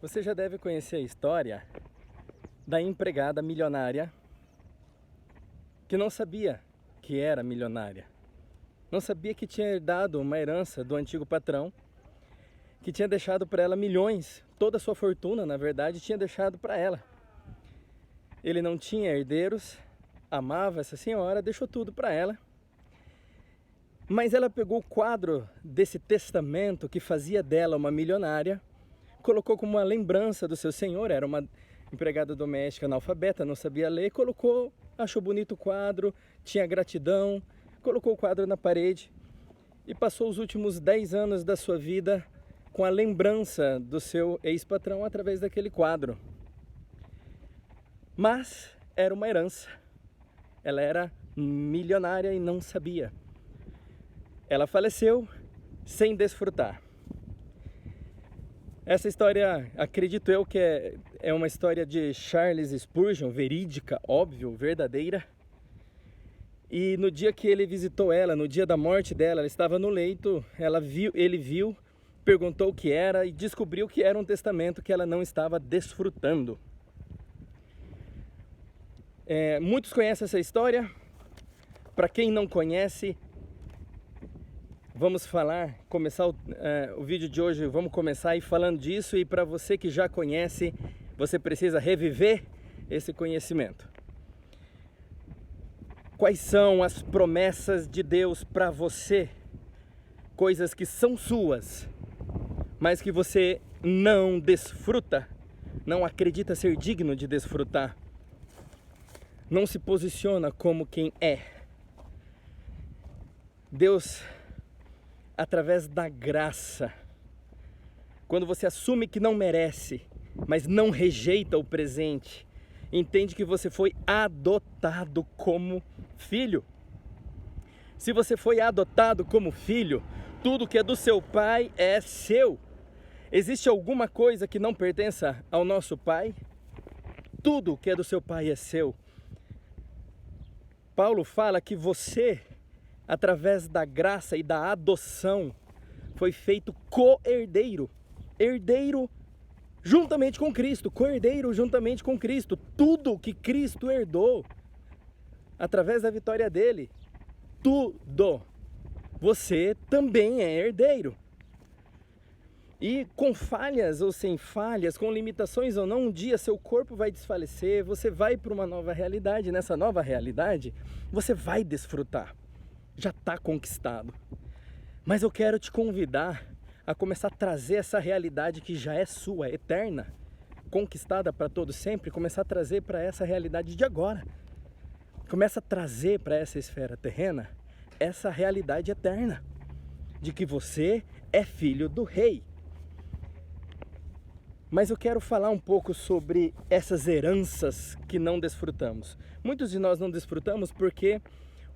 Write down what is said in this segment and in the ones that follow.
Você já deve conhecer a história da empregada milionária que não sabia que era milionária. Não sabia que tinha herdado uma herança do antigo patrão, que tinha deixado para ela milhões, toda a sua fortuna, na verdade, tinha deixado para ela. Ele não tinha herdeiros, amava essa senhora, deixou tudo para ela. Mas ela pegou o quadro desse testamento que fazia dela uma milionária, colocou como uma lembrança do seu senhor, era uma empregada doméstica analfabeta, não sabia ler, colocou, achou bonito o quadro, tinha gratidão, colocou o quadro na parede e passou os últimos 10 anos da sua vida com a lembrança do seu ex-patrão através daquele quadro. Mas era uma herança, ela era milionária e não sabia. Ela faleceu sem desfrutar. Essa história, acredito eu, que é uma história de Charles Spurgeon, verídica, óbvio, verdadeira. E no dia que ele visitou ela, no dia da morte dela, ela estava no leito, ele viu, perguntou o que era e descobriu que era um testamento que ela não estava desfrutando. Muitos conhecem essa história. Para quem não conhece, vamos começar o vídeo de hoje, vamos começar aí falando disso, e para você que já conhece, você precisa reviver esse conhecimento. Quais são as promessas de Deus para você? Coisas que são suas, mas que você não desfruta, não acredita ser digno de desfrutar, não se posiciona como quem é. Deus, através da graça, quando você assume que não merece, mas não rejeita o presente, entende que você foi adotado como filho. Se você foi adotado como filho, tudo que é do seu pai é seu. Existe alguma coisa que não pertença ao nosso pai? Tudo que é do seu pai é seu. Paulo fala que você, através da graça e da adoção, foi feito co-herdeiro, herdeiro juntamente com Cristo, co-herdeiro juntamente com Cristo. Tudo que Cristo herdou, através da vitória dele, tudo, você também é herdeiro. E com falhas ou sem falhas, com limitações ou não, um dia seu corpo vai desfalecer, você vai para uma nova realidade. Nessa nova realidade, você vai desfrutar. Já está conquistado. Mas eu quero te convidar a começar a trazer essa realidade que já é sua, eterna, conquistada para todo sempre, começar a trazer para essa realidade de agora. Começa a trazer para essa esfera terrena essa realidade eterna, de que você é filho do rei. Mas eu quero falar um pouco sobre essas heranças que não desfrutamos. Muitos de nós não desfrutamos porque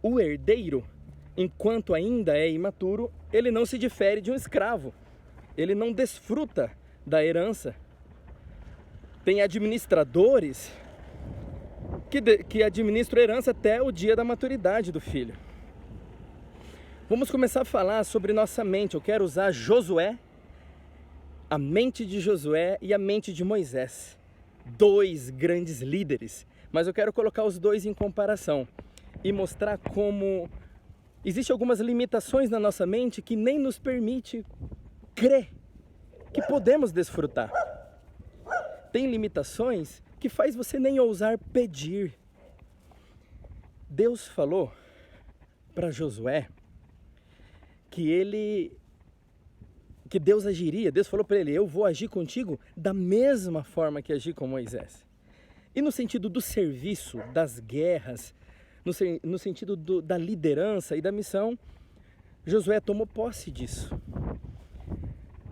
o herdeiro, enquanto ainda é imaturo, ele não se difere de um escravo. Ele não desfruta da herança. Tem administradores que administram a herança até o dia da maturidade do filho. Vamos começar a falar sobre nossa mente. Eu quero usar Josué, a mente de Josué e a mente de Moisés. Dois grandes líderes. Mas eu quero colocar os dois em comparação e mostrar como existem algumas limitações na nossa mente que nem nos permite crer que podemos desfrutar. Tem limitações que faz você nem ousar pedir. Deus falou para Josué que Deus agiria. Deus falou para ele: eu vou agir contigo da mesma forma que agi com Moisés. E no sentido do serviço, das guerras, no sentido da liderança e da missão, Josué tomou posse disso.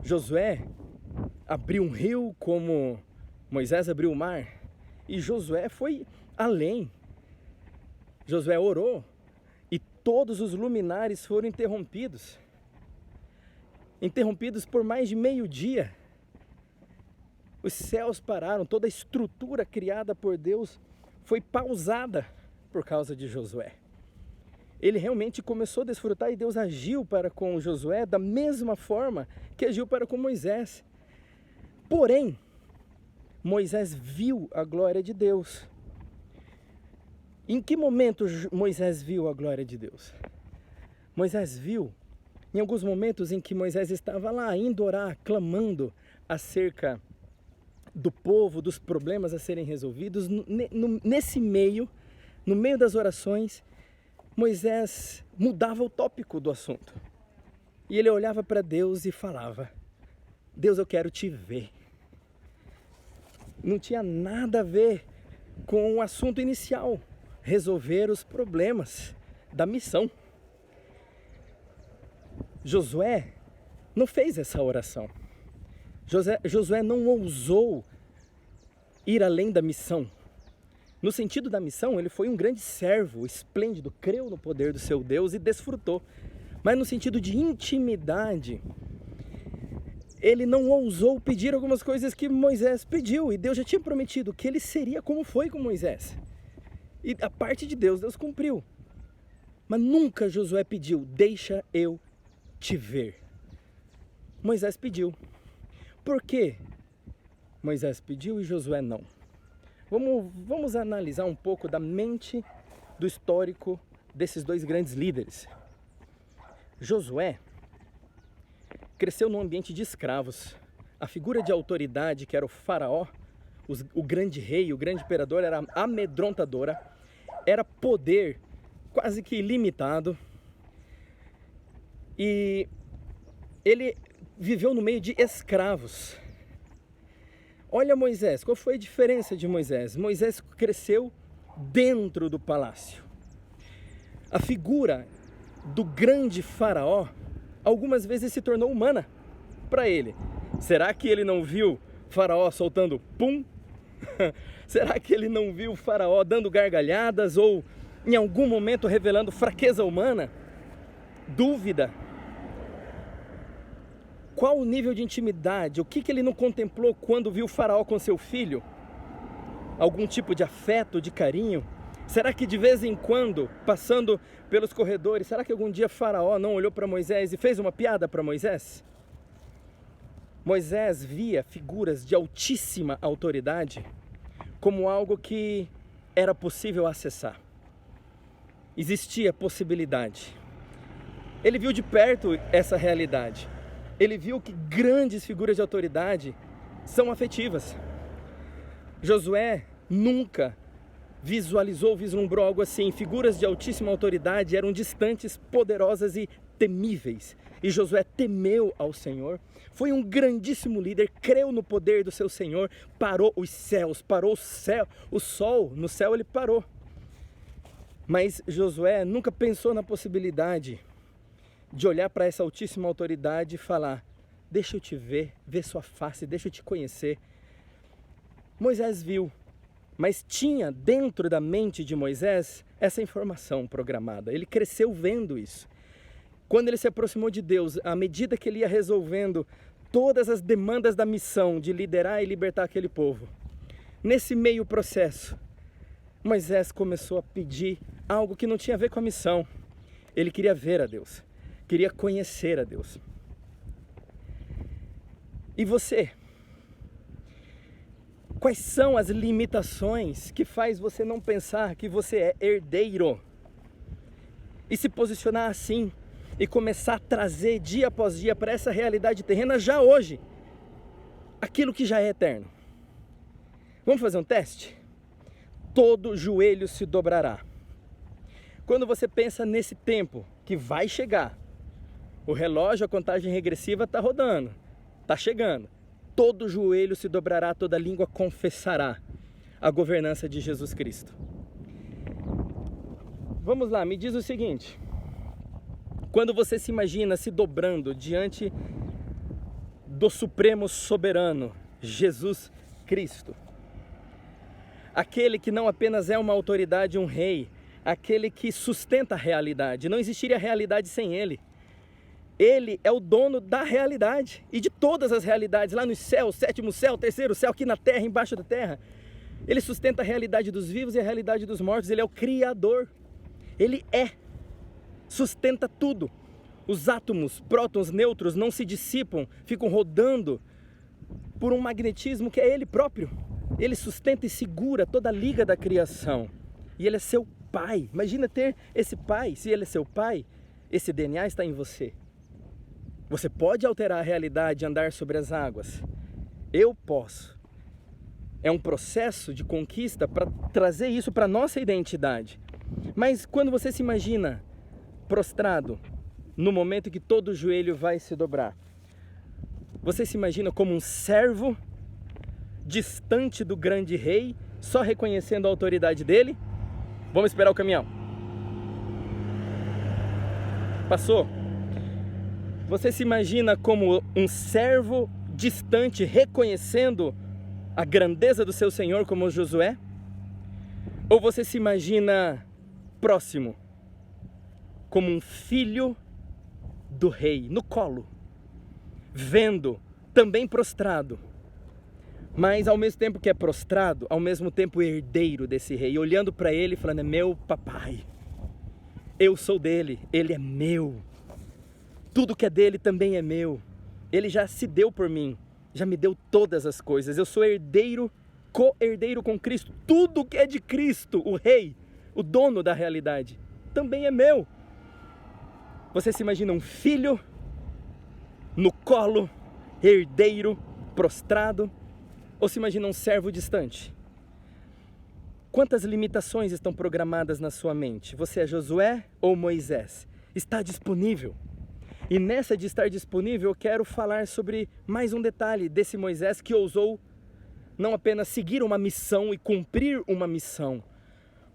Josué abriu um rio como Moisés abriu o mar. E Josué foi além. Josué orou e todos os luminares foram interrompidos. Interrompidos por mais de meio-dia. Os céus pararam, toda a estrutura criada por Deus foi pausada por causa de Josué. Ele realmente começou a desfrutar e Deus agiu para com Josué da mesma forma que agiu para com Moisés. Porém, Moisés viu a glória de Deus. Em que momento Moisés viu a glória de Deus? Moisés viu em alguns momentos em que Moisés estava lá, indo orar, clamando acerca do povo, dos problemas a serem resolvidos. Nesse meio, no meio das orações, Moisés mudava o tópico do assunto. E ele olhava para Deus e falava: Deus, eu quero te ver. Não tinha nada a ver com o assunto inicial, resolver os problemas da missão. Josué não fez essa oração. Josué não ousou ir além da missão. No sentido da missão, ele foi um grande servo, esplêndido, creu no poder do seu Deus e desfrutou. Mas no sentido de intimidade, ele não ousou pedir algumas coisas que Moisés pediu. E Deus já tinha prometido que ele seria como foi com Moisés. E a parte de Deus, Deus cumpriu. Mas nunca Josué pediu: deixa eu te ver. Moisés pediu. Por quê? Moisés pediu e Josué não. Vamos analisar um pouco da mente, do histórico desses dois grandes líderes. Josué cresceu num ambiente de escravos. A figura de autoridade, que era o faraó, o grande rei, o grande imperador, era amedrontadora, era poder quase que ilimitado. E ele viveu no meio de escravos. Olha Moisés, qual foi a diferença de Moisés? Moisés cresceu dentro do palácio. A figura do grande faraó algumas vezes se tornou humana para ele. Será que ele não viu faraó soltando pum? Será que ele não viu faraó dando gargalhadas ou em algum momento revelando fraqueza humana? Dúvida. Qual o nível de intimidade? O que ele não contemplou quando viu o faraó com seu filho? Algum tipo de afeto, de carinho? Será que de vez em quando, passando pelos corredores, será que algum dia faraó não olhou para Moisés e fez uma piada para Moisés? Moisés via figuras de altíssima autoridade como algo que era possível acessar. Existia possibilidade. Ele viu de perto essa realidade. Ele viu que grandes figuras de autoridade são afetivas. Josué nunca vislumbrou algo assim. Figuras de altíssima autoridade eram distantes, poderosas e temíveis. E Josué temeu ao Senhor. Foi um grandíssimo líder, creu no poder do seu Senhor, parou os céus, parou o sol, no céu ele parou. Mas Josué nunca pensou na possibilidade de olhar para essa altíssima autoridade e falar: deixa eu te ver sua face, deixa eu te conhecer. Moisés viu, mas tinha dentro da mente de Moisés essa informação programada. Ele cresceu vendo isso. Quando ele se aproximou de Deus, à medida que ele ia resolvendo todas as demandas da missão de liderar e libertar aquele povo, nesse meio processo, Moisés começou a pedir algo que não tinha a ver com a missão. Ele queria ver a Deus, queria conhecer a Deus. E você? Quais são as limitações que faz você não pensar que você é herdeiro? E se posicionar assim e começar a trazer dia após dia para essa realidade terrena já hoje aquilo que já é eterno. Vamos fazer um teste? Todo joelho se dobrará. Quando você pensa nesse tempo que vai chegar, o relógio, a contagem regressiva está rodando, está chegando. Todo joelho se dobrará, toda língua confessará a governança de Jesus Cristo. Vamos lá, me diz o seguinte: quando você se imagina se dobrando diante do Supremo Soberano, Jesus Cristo, aquele que não apenas é uma autoridade, um rei, aquele que sustenta a realidade, não existiria realidade sem ele. Ele é o dono da realidade e de todas as realidades, lá nos céus, sétimo céu, terceiro céu, aqui na terra, embaixo da terra. Ele sustenta a realidade dos vivos e a realidade dos mortos. Ele é o Criador. Ele sustenta tudo. Os átomos, prótons, nêutrons não se dissipam, ficam rodando por um magnetismo que é ele próprio. Ele sustenta e segura toda a liga da criação. E Ele é seu pai. Imagina ter esse pai. Se Ele é seu pai, esse DNA está em você. Você pode alterar a realidade e andar sobre as águas. Eu posso. É um processo de conquista para trazer isso para a nossa identidade. Mas quando você se imagina prostrado, no momento que todo o joelho vai se dobrar, você se imagina como um servo distante do grande rei, só reconhecendo a autoridade dele? Vamos esperar o caminhão. Passou. Você se imagina como um servo distante, reconhecendo a grandeza do seu Senhor como Josué? Ou você se imagina próximo, como um filho do rei, no colo, vendo, também prostrado, mas ao mesmo tempo que é prostrado, ao mesmo tempo herdeiro desse rei, olhando para ele e falando: é meu papai, eu sou dele, ele é meu, tudo que é dele também é meu, ele já se deu por mim, já me deu todas as coisas, eu sou herdeiro, co-herdeiro com Cristo, tudo que é de Cristo, o rei, o dono da realidade, também é meu. Você se imagina um filho no colo, herdeiro, prostrado, ou se imagina um servo distante? Quantas limitações estão programadas na sua mente? Você é Josué ou Moisés? Está disponível. E nessa de estar disponível, eu quero falar sobre mais um detalhe desse Moisés que ousou não apenas seguir uma missão e cumprir uma missão.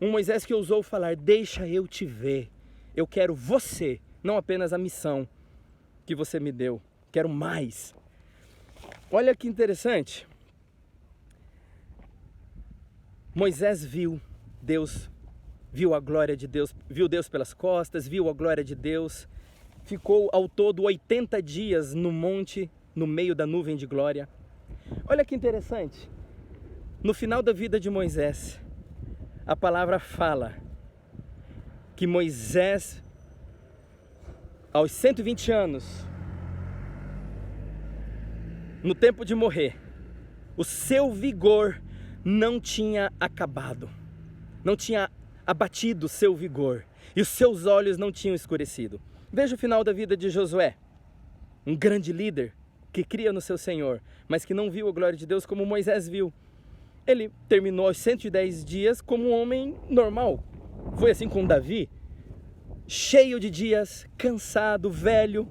Um Moisés que ousou falar: deixa eu te ver, eu quero você, não apenas a missão que você me deu, quero mais. Olha que interessante. Moisés viu Deus, viu a glória de Deus, viu Deus pelas costas, viu a glória de Deus, ficou ao todo 80 dias no monte, no meio da nuvem de glória. Olha que interessante, no final da vida de Moisés, a palavra fala que Moisés, aos 120 anos, no tempo de morrer, o seu vigor não tinha acabado, não tinha abatido o seu vigor, e os seus olhos não tinham escurecido. Veja o final da vida de Josué, um grande líder que cria no seu Senhor, mas que não viu a glória de Deus como Moisés viu. Ele terminou aos 110 dias como um homem normal. Foi assim com Davi, cheio de dias, cansado, velho.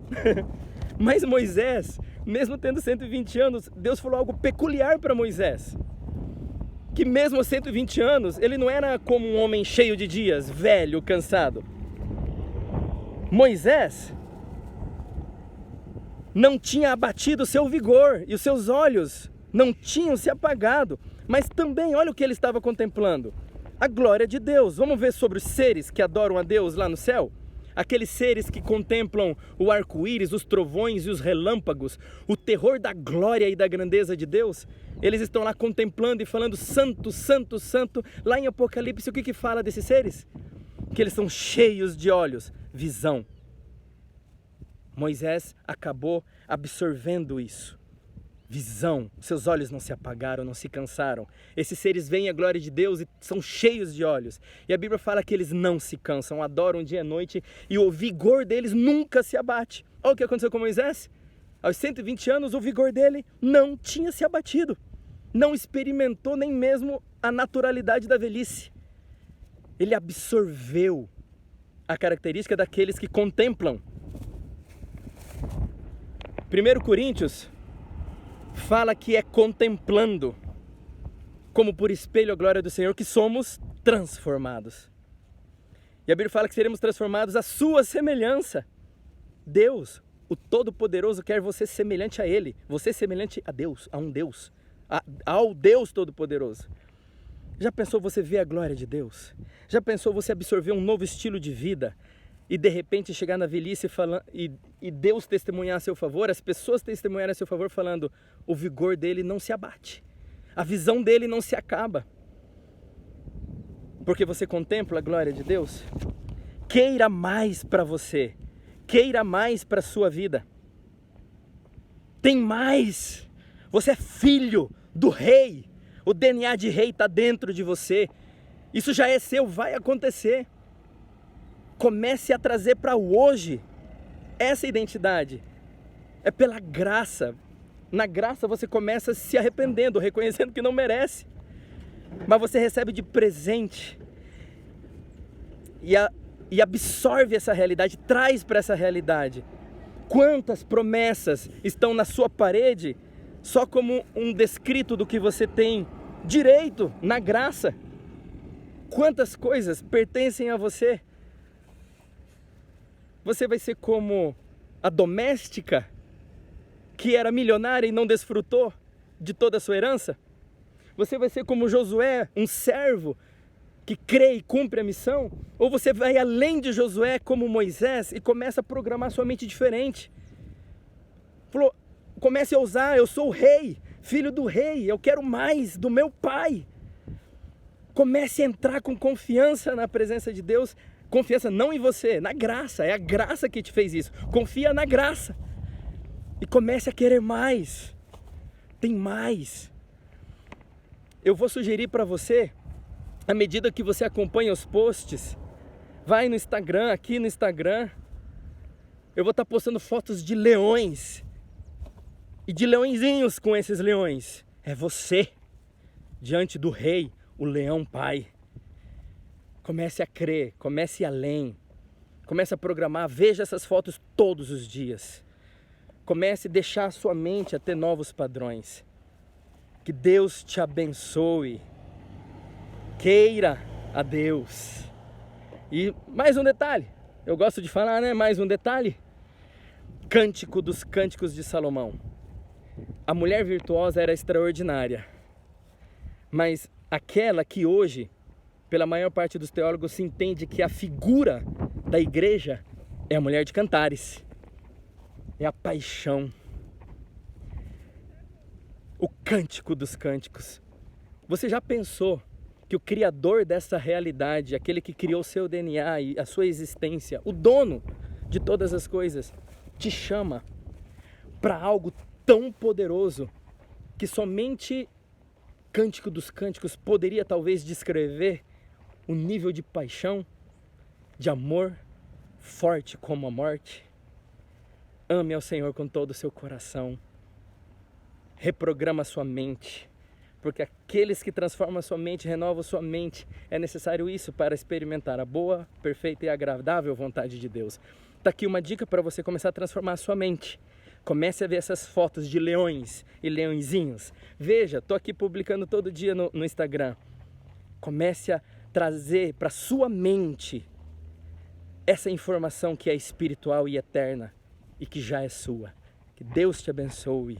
Mas Moisés, mesmo tendo 120 anos, Deus falou algo peculiar para Moisés. Que mesmo aos 120 anos, ele não era como um homem cheio de dias, velho, cansado. Moisés não tinha abatido o seu vigor e os seus olhos não tinham se apagado. Mas também, olha o que ele estava contemplando: a glória de Deus. Vamos ver sobre os seres que adoram a Deus lá no céu? Aqueles seres que contemplam o arco-íris, os trovões e os relâmpagos, o terror da glória e da grandeza de Deus. Eles estão lá contemplando e falando: santo, santo, santo. Lá em Apocalipse, o que fala desses seres? Que eles são cheios de olhos, visão. Moisés acabou absorvendo isso. Visão, seus olhos não se apagaram, não se cansaram. Esses seres veem a glória de Deus e são cheios de olhos. E a Bíblia fala que eles não se cansam, adoram dia e noite, e o vigor deles nunca se abate. Olha o que aconteceu com Moisés. Aos 120 anos, o vigor dele não tinha se abatido. Não experimentou nem mesmo a naturalidade da velhice. Ele absorveu a característica daqueles que contemplam. 1 Coríntios fala que é contemplando, como por espelho a glória do Senhor, que somos transformados. E a Bíblia fala que seremos transformados à sua semelhança. Deus, o Todo-Poderoso, quer você semelhante a Ele. Você semelhante a Deus, a um Deus, ao Deus Todo-Poderoso. Já pensou você ver a glória de Deus? Já pensou você absorver um novo estilo de vida? E de repente chegar na velhice e Deus testemunhar a seu favor, as pessoas testemunharem a seu favor falando: o vigor dele não se abate, a visão dele não se acaba. Porque você contempla a glória de Deus? Queira mais para você, queira mais para a sua vida. Tem mais, você é filho do rei, O DNA de rei está dentro de você. Isso já é seu, vai acontecer. Comece a trazer para o hoje essa identidade. É pela graça. Na graça você começa se arrependendo, reconhecendo que não merece. Mas você recebe de presente. E absorve essa realidade, traz para essa realidade. Quantas promessas estão na sua parede só como um descrito do que você tem direito na graça? Quantas coisas pertencem a você? Você vai ser como a doméstica que era milionária e não desfrutou de toda a sua herança? Você vai ser como Josué, um servo que crê e cumpre a missão? Ou você vai além de Josué como Moisés e começa a programar sua mente diferente? Falou, comece a ousar, eu sou o rei, filho do rei, eu quero mais do meu pai. Comece a entrar com confiança na presença de Deus. Confiança não em você, na graça, é a graça que te fez isso. Confia na graça e comece a querer mais. Tem mais. Eu vou sugerir para você, à medida que você acompanha os posts, vai no Instagram, aqui no Instagram, eu vou estar postando fotos de leões e de leõezinhos com esses leões. É você, diante do rei, o leão pai. Comece a crer, comece a ir além, comece a programar, veja essas fotos todos os dias. Comece a deixar a sua mente a ter novos padrões. Que Deus te abençoe. Queira a Deus. E mais um detalhe, eu gosto de falar, né? Mais um detalhe. Cântico dos Cânticos de Salomão. A mulher virtuosa era extraordinária, mas aquela que hoje, pela maior parte dos teólogos, se entende que a figura da igreja é a mulher de Cantares. É a paixão. O cântico dos cânticos. Você já pensou que o criador dessa realidade, aquele que criou o seu DNA e a sua existência, o dono de todas as coisas, te chama para algo tão poderoso que somente Cântico dos Cânticos poderia talvez descrever o nível de paixão, de amor forte como a morte? Ame ao Senhor com todo o seu coração. Reprograma sua mente, porque aqueles que transformam a sua mente, renovam a sua mente, é necessário isso para experimentar a boa, perfeita e agradável vontade de Deus. Está aqui uma dica para você começar a transformar a sua mente. Comece a ver essas fotos de leões e leõezinhos. Veja, estou aqui publicando todo dia no Instagram. Comece a trazer para sua mente essa informação que é espiritual e eterna e que já é sua. Que Deus te abençoe.